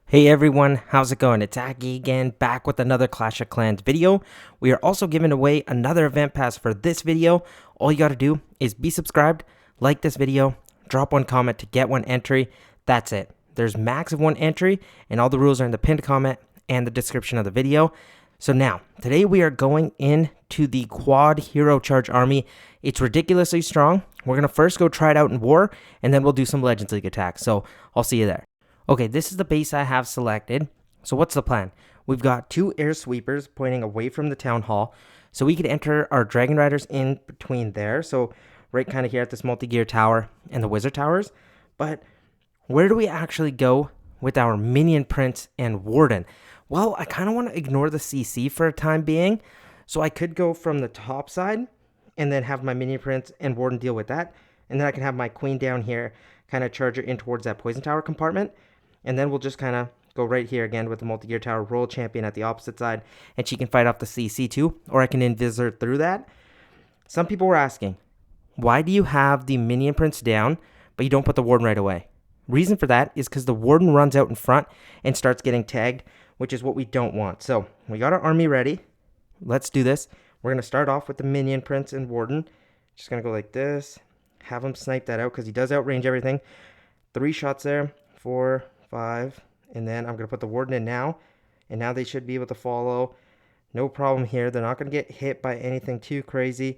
Hey everyone, how's it going? It's Aggie again, back with another Clash of Clans video. We are also giving away another event pass for this video. All you gotta do is be subscribed, like this video, drop one comment to get one entry. That's it. There's max of one entry, and all the rules are in the pinned comment and the description of the video. So now, today we are going into the Quad Hero Charge Army. It's ridiculously strong. We're gonna first go try it out in War, and then we'll do some Legends League attacks. So I'll see you there. Okay, this is the base I have selected. So what's the plan? We've got two air sweepers pointing away from the town hall. So we could enter our dragon riders in between there. So right kind of here at this multi-gear tower and the wizard towers. But where do we actually go with our minion prince and warden? Well, I kind of want to ignore the CC for a time being. So I could go from the top side and then have my minion prince and warden deal with that. And then I can have my queen down here, kind of charge her in towards that poison tower compartment. And then we'll just kind of go right here again with the multi-gear tower roll champion at the opposite side. And she can fight off the CC too. Or I can invis her through that. Some people were asking, why do you have the minion prince down, but you don't put the warden right away? Reason for that is because the warden runs out in front and starts getting tagged, which is what we don't want. So we got our army ready. Let's do this. We're going to start off with the minion prince and warden. Just going to go like this. Have him snipe that out because he does outrange everything. 3 shots there. 4, 5, and then I'm going to put the warden in now, and now they should be able to follow. No problem here. They're not going to get hit by anything too crazy.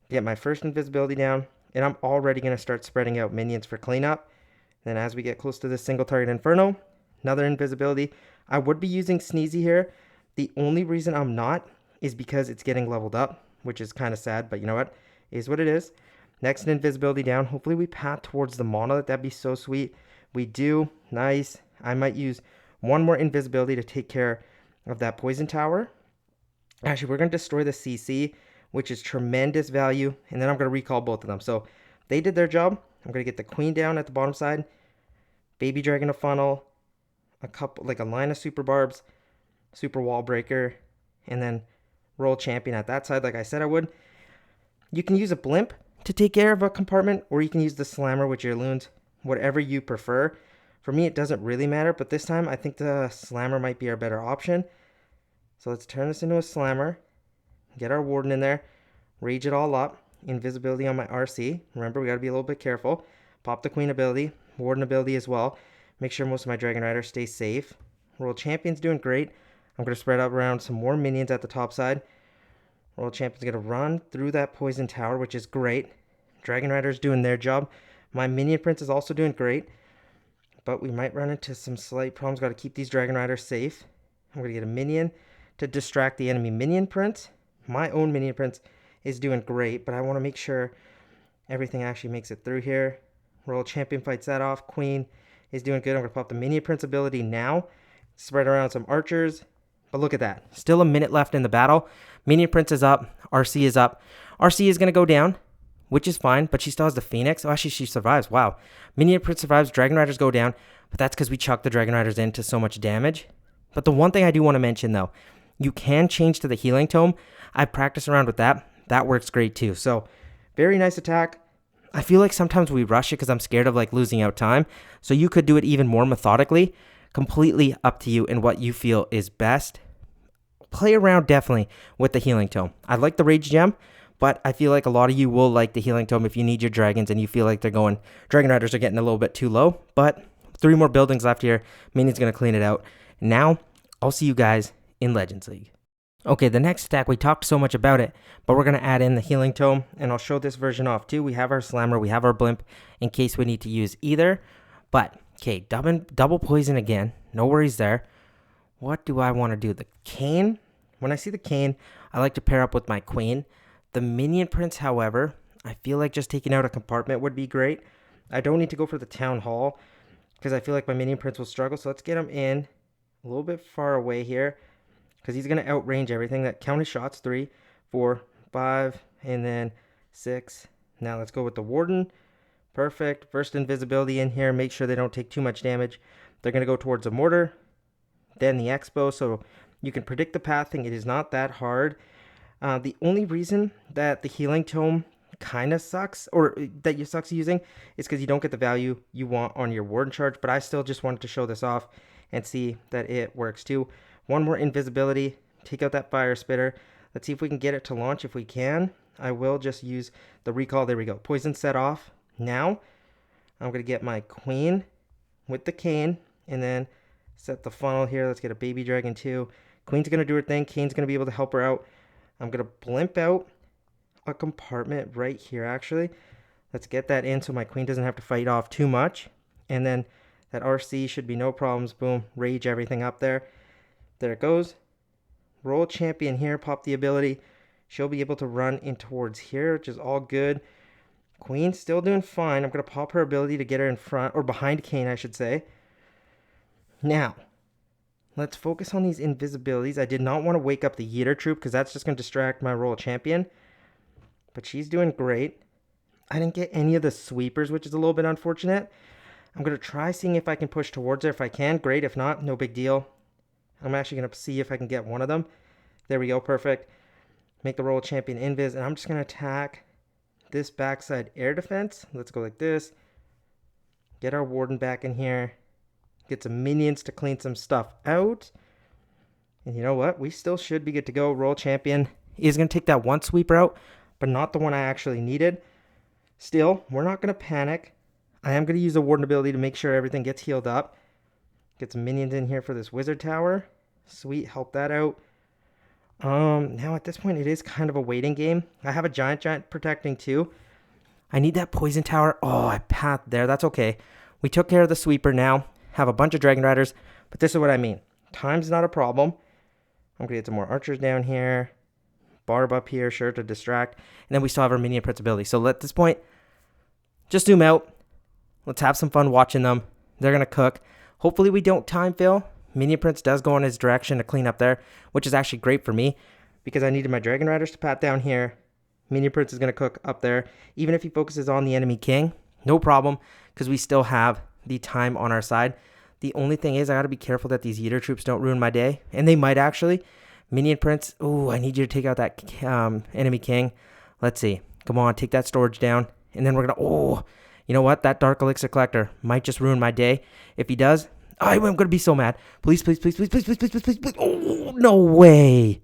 Get my first invisibility down, and I'm already going to start spreading out minions for cleanup. Then as we get close to this single target inferno, another invisibility. I would be using Sneezy here. The only reason I'm not is because it's getting leveled up, which is kind of sad, but you know what? It is what it is. Next invisibility down. Hopefully we path towards the monolith. That'd be so sweet. We do. Nice. I might use one more invisibility to take care of that poison tower. Actually, we're going to destroy the CC, which is tremendous value. And then I'm going to recall both of them. So they did their job. I'm going to get the queen down at the bottom side. Baby dragon to funnel. A couple, like a line of super barbs. Super wall breaker. And then roll champion at that side like I said I would. You can use a blimp to take care of a compartment. Or you can use the slammer with your loons. Whatever you prefer. For me, it doesn't really matter, but this time I think the slammer might be our better option. So let's turn this into a slammer. Get our warden in there. Rage it all up. Invisibility on my RC. Remember, we got to be a little bit careful. Pop the queen ability. Warden ability as well. Make sure most of my dragon riders stay safe. World champion's doing great. I'm going to spread out around some more minions at the top side. World champion's going to run through that poison tower, which is great. Dragon riders doing their job. My minion prince is also doing great, but we might run into some slight problems. Got to keep these dragon riders safe. I'm going to get a minion to distract the enemy minion prince. My own minion prince is doing great, but I want to make sure everything actually makes it through here. Royal champion fights that off. Queen is doing good. I'm going to pop the minion prince ability now. Spread around some archers. But look at that. Still a minute left in the battle. Minion prince is up. RC is up. RC is going to go down, which is fine, but she still has the Phoenix. Oh, actually, she survives. Wow. Minion Prince survives. Dragon Riders go down, but that's because we chucked the Dragon Riders into so much damage. But the one thing I do want to mention, though, you can change to the Healing Tome. I practice around with that. That works great, too. So, very nice attack. I feel like sometimes we rush it because I'm scared of, losing out time. So you could do it even more methodically. Completely up to you and what you feel is best. Play around, definitely, with the Healing Tome. I like the Rage Gem. But I feel like a lot of you will like the Healing Tome if you need your dragons and you feel like Dragon Riders are getting a little bit too low. But 3 more buildings left here. Minion's going to clean it out. Now, I'll see you guys in Legends League. Okay, the next attack, we talked so much about it, but we're going to add in the Healing Tome, and I'll show this version off too. We have our Slammer, we have our Blimp, in case we need to use either. But, okay, double poison again. No worries there. What do I want to do? The Cane? When I see the Cane, I like to pair up with my Queen. The Minion Prince, however, I feel like just taking out a compartment would be great. I don't need to go for the Town Hall because I feel like my Minion Prince will struggle. So let's get him in a little bit far away here because he's going to outrange everything. That count his shots, 3, 4, 5, and then 6. Now let's go with the Warden. Perfect. First invisibility in here. Make sure they don't take too much damage. They're going to go towards the Mortar, then the Expo. So you can predict the pathing. It is not that hard. The only reason that the Healing Tome kind of sucks, or that you sucks using, is because you don't get the value you want on your Warden charge, but I still just wanted to show this off and see that it works too. One more invisibility, take out that fire spitter. Let's see if we can get it to launch. If we can, I will just use the recall. There we go. Poison set off. Now, I'm going to get my queen with the cane, and then set the funnel here. Let's get a baby dragon too. Queen's going to do her thing. Kane's going to be able to help her out. I'm going to blimp out a compartment right here, actually. Let's get that in so my queen doesn't have to fight off too much. And then that RC should be no problems. Boom. Rage everything up there. There it goes. Roll champion here. Pop the ability. She'll be able to run in towards here, which is all good. Queen's still doing fine. I'm going to pop her ability to get her in front, or behind Kane, I should say. Now, let's focus on these invisibilities. I did not want to wake up the Yeeter troop because that's just going to distract my roll champion. But she's doing great. I didn't get any of the sweepers, which is a little bit unfortunate. I'm going to try seeing if I can push towards her. If I can, great. If not, no big deal. I'm actually going to see if I can get one of them. There we go. Perfect. Make the roll champion invis. And I'm just going to attack this backside air defense. Let's go like this. Get our warden back in here. Get some minions to clean some stuff out. And you know what? We still should be good to go. Roll champion is going to take that one sweeper out, but not the one I actually needed. Still, we're not going to panic. I am going to use the warden ability to make sure everything gets healed up. Get some minions in here for this wizard tower. Sweet, help that out. Now at this point, it is kind of a waiting game. I have a giant protecting too. I need that poison tower. Oh, I pathed there. That's okay. We took care of the sweeper now. Have a bunch of dragon riders, but this is what I mean. Time's not a problem. I'm going to get some more archers down here. Barb up here, sure, to distract. And then we still have our minion prince ability. So at this point, just zoom out. Let's have some fun watching them. They're going to cook. Hopefully we don't time fail. Minion prince does go in his direction to clean up there, which is actually great for me because I needed my dragon riders to pat down here. Minion prince is going to cook up there. Even if he focuses on the enemy king, no problem, because we still have the time on our side. The only thing is I got to be careful that these Yeeter troops don't ruin my day, and they might actually. Minion prince, oh, I need you to take out that enemy king. Let's see. Come on, take that storage down, and then we're going to, oh, you know what? That dark elixir collector might just ruin my day. If he does, I'm going to be so mad. Please, please, please, please, please, please, please, please, please, please. Oh, no way.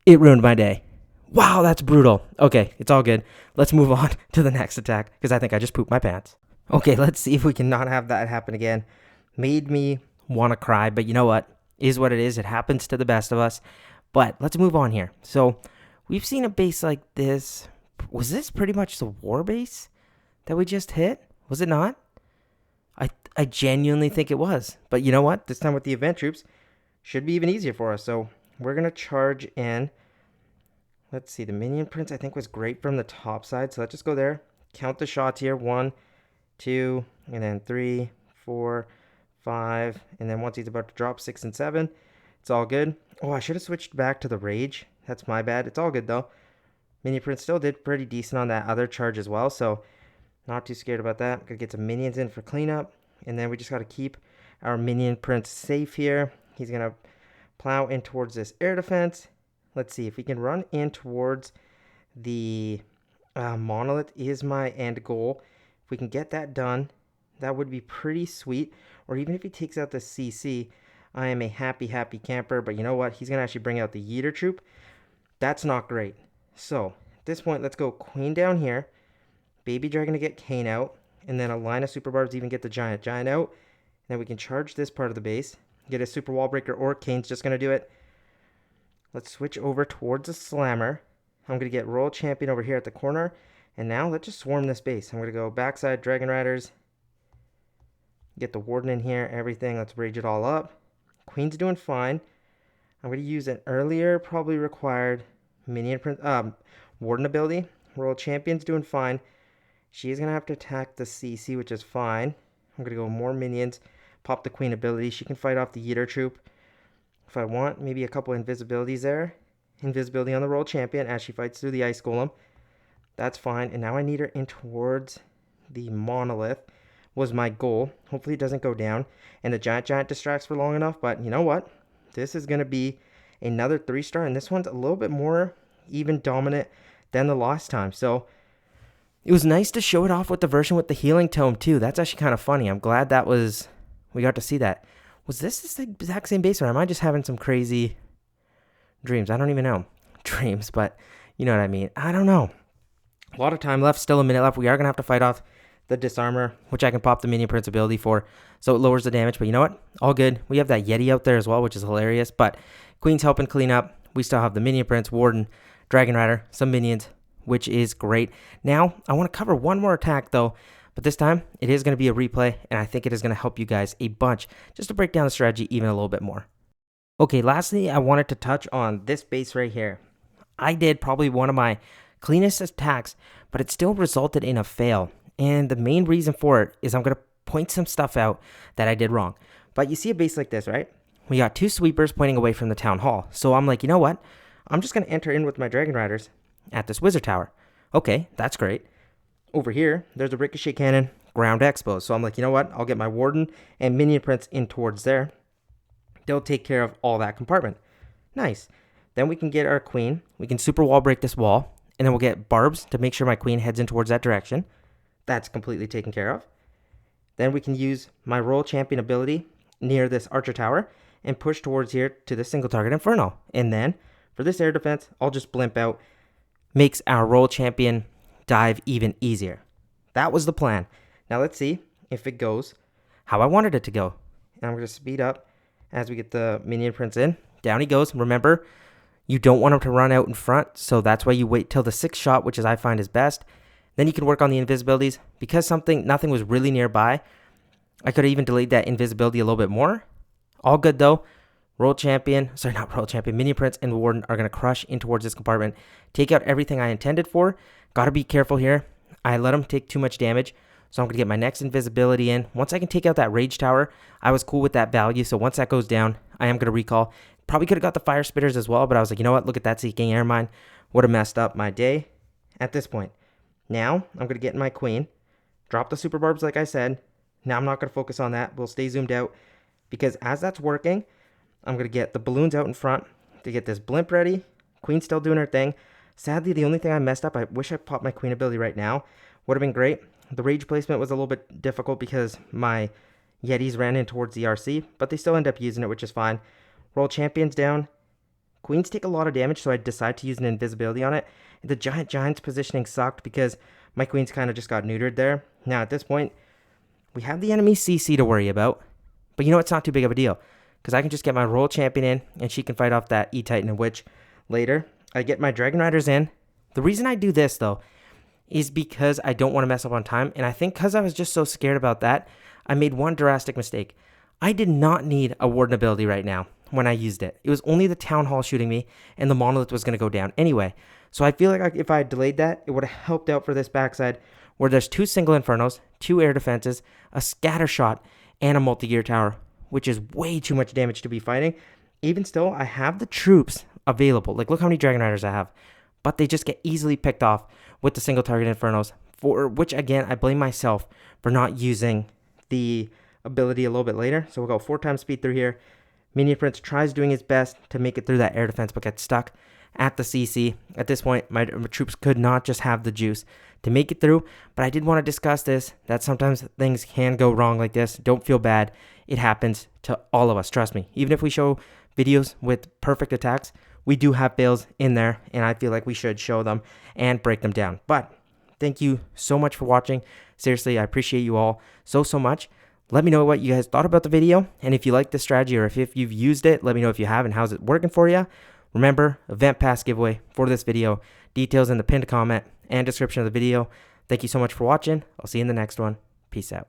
It ruined my day. Wow, that's brutal. Okay, it's all good. Let's move on to the next attack because I think I just pooped my pants. Okay, let's see if we can not have that happen again. Made me want to cry, but you know what? Is what it is. It happens to the best of us. But let's move on here. So we've seen a base like this. Was this pretty much the war base that we just hit? Was it not? I genuinely think it was. But you know what? This time with the event troops, should be even easier for us. So we're going to charge in. Let's see. The minion prince, I think, was great from the top side. So let's just go there. Count the shots here. 1, 2, and then 3, 4, 5. And then once he's about to drop 6 and 7, it's all good. Oh, I should have switched back to the rage. That's my bad. It's all good, though. Minion prince still did pretty decent on that other charge as well. So not too scared about that. Gonna get some minions in for cleanup. And then we just got to keep our minion prince safe here. He's going to plow in towards this air defense. Let's see if we can run in towards the monolith is my end goal. If we can get that done, that would be pretty sweet. Or even if he takes out the CC, I am a happy camper. But you know what? He's going to actually bring out the Yeeter troop. That's not great. So at this point, let's go queen down here. Baby dragon to get Kane out. And then a line of super barbs even get the giant out. And then we can charge this part of the base. Get a super wall breaker, or Kane's just going to do it. Let's switch over towards a slammer. I'm going to get royal champion over here at the corner. And now let's just swarm this base. I'm going to go backside dragon riders. Get the warden in here, everything. Let's rage it all up. Queen's doing fine. I'm going to use an earlier probably required minion warden ability. Royal champion's doing fine. She's going to have to attack the CC, which is fine. I'm going to go more minions. Pop the queen ability. She can fight off the Yeeter troop. If I want, maybe a couple invisibilities there. Invisibility on the royal champion as she fights through the ice golem. That's fine. And now I need her in towards the monolith was my goal. Hopefully it doesn't go down. And the giant distracts for long enough. But you know what? This is going to be another 3-star. And this one's a little bit more even dominant than the last time. So it was nice to show it off with the version with the healing tome too. That's actually kind of funny. I'm glad we got to see that. Was this the exact same base, or am I just having some crazy dreams? I don't even know. Dreams, but you know what I mean. I don't know. A lot of time left, still a minute left. We are going to have to fight off the disarmor, which I can pop the minion prince ability for, so it lowers the damage. But you know what? All good. We have that Yeti out there as well, which is hilarious. But Queen's helping clean up. We still have the minion prince, warden, dragon rider, some minions, which is great. Now, I want to cover one more attack, though. But this time, it is going to be a replay, and I think it is going to help you guys a bunch, just to break down the strategy even a little bit more. Okay, lastly, I wanted to touch on this base right here. I did probably one of my cleanest attacks, but it still resulted in a fail. And the main reason for it is I'm going to point some stuff out that I did wrong. But you see a base like this, right? We got two sweepers pointing away from the town hall. So I'm like, you know what? I'm just going to enter in with my dragon riders at this wizard tower. Okay, that's great. Over here, there's a ricochet cannon, ground exposed. So I'm like, you know what? I'll get my warden and minion prince in towards there. They'll take care of all that compartment. Nice. Then we can get our queen. We can super wall break this wall. And then we'll get barbs to make sure my queen heads in towards that direction. That's completely taken care of. Then we can use my royal champion ability near this archer tower and push towards here to the single target inferno. And then for this air defense, I'll just blimp out. Makes our royal champion dive even easier. That was the plan. Now let's see if it goes how I wanted it to go. And I'm going to speed up as we get the minion prince in. Down he goes. Remember, you don't want him to run out in front, so that's why you wait till the 6th shot, which is I find is best. Then you can work on the invisibilities. Because nothing was really nearby, I could have even delayed that invisibility a little bit more. All good though. Minion prince and warden are going to crush in towards this compartment. Take out everything I intended for. Got to be careful here. I let him take too much damage, so I'm going to get my next invisibility in. Once I can take out that rage tower, I was cool with that value, so once that goes down, I am going to recall. Probably could have got the fire spitters as well, but I was like, you know what? Look at that seeking air mine. Would have messed up my day at this point. Now, I'm going to get my queen. Drop the super barbs like I said. Now I'm not going to focus on that. We'll stay zoomed out, because as that's working, I'm going to get the balloons out in front to get this blimp ready. Queen's still doing her thing. Sadly, the only thing I messed up, I wish I popped my queen ability right now. Would have been great. The rage placement was a little bit difficult because my Yetis ran in towards the RC, but they still end up using it, which is fine. Roll champions down. Queens take a lot of damage, so I decide to use an invisibility on it. The Giant's positioning sucked because my queens kind of just got neutered there. Now, at this point, we have the enemy CC to worry about, but you know, it's not too big of a deal, because I can just get my royal champion in, and she can fight off that E-Titan and Witch later. I get my dragon riders in. The reason I do this, though, is because I don't want to mess up on time, and I think because I was just so scared about that, I made one drastic mistake. I did not need a warden ability right now when I used it. It was only the town hall shooting me, and the monolith was going to go down anyway. So I feel like if I had delayed that, it would have helped out for this backside, where there's 2 single infernos, 2 air defenses, a scatter shot, and a multi-gear tower, which is way too much damage to be fighting. Even still, I have the troops available. Like, look how many dragon riders I have. But they just get easily picked off with the single target infernos, for which, again, I blame myself for not using the ability a little bit later. So we'll go 4 times speed through here. Minion Prince tries doing his best to make it through that air defense, but gets stuck at the CC. At this point, my troops could not just have the juice to make it through, but I did want to discuss this, that sometimes things can go wrong like this. Don't feel bad. It happens to all of us, trust me. Even if we show videos with perfect attacks, we do have fails in there, and I feel like we should show them and break them down. But thank you so much for watching. Seriously, I appreciate you all so much. Let me know what you guys thought about the video, and if you like this strategy, or if you've used it, let me know if you have and how's it working for you. Remember, event pass giveaway for this video. Details in the pinned comment and description of the video. Thank you so much for watching. I'll see you in the next one. Peace out.